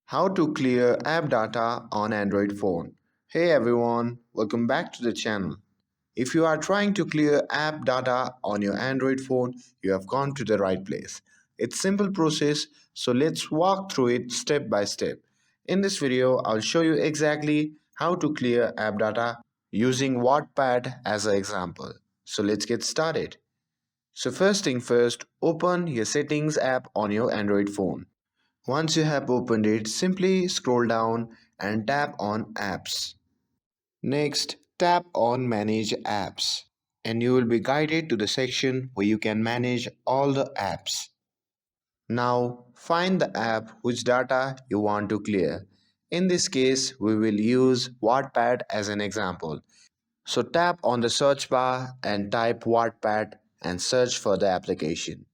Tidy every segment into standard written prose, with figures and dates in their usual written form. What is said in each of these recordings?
How to clear app data on Android phone. Hey everyone, welcome back to the channel. If you are trying to clear app data on your Android phone, you have gone to the right place. It's simple process, so let's walk through it step by step. In this video, I'll show you exactly how to clear app data using Wattpad as an example. So let's get started. So first thing first, open your settings app on your Android phone. Once you have opened it, simply scroll down and tap on Apps. Next, tap on Manage Apps, and you will be guided to the section where you can manage all the apps. Now, find the app whose data you want to clear. In this case, we will use Wattpad as an example. So tap on the search bar and type Wattpad and search for the application.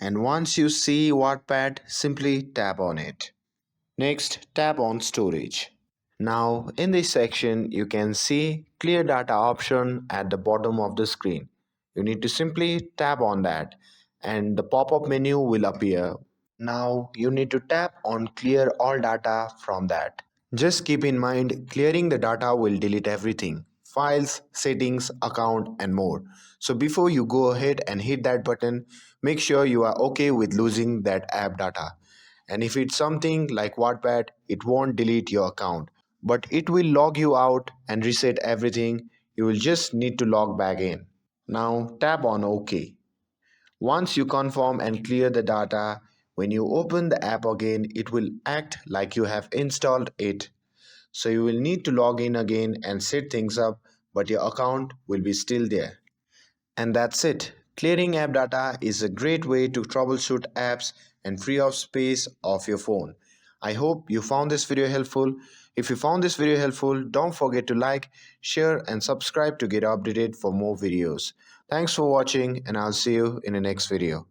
And once you see Wattpad, simply tap on it. Next, tap on Storage. Now, in this section, you can see Clear Data option at the bottom of the screen. You need to simply tap on that and the pop-up menu will appear. Now, you need to tap on Clear All Data from that. Just keep in mind, clearing the data will delete everything, files, settings, account, and more. So before you go ahead and hit that button, make sure you are okay with losing that app data. And if it's something like Wattpad, it won't delete your account, but it will log you out and reset everything. You will just need to log back in. Now tap on OK. Once you confirm and clear the data, when you open the app again, it will act like you have installed it. So you will need to log in again and set things up, but your account will be still there. And that's it. Clearing app data is a great way to troubleshoot apps and free up space of your phone. I hope you found this video helpful. If you found this video helpful, don't forget to like, share, and subscribe to get updated for more videos. Thanks for watching, and I'll see you in the next video.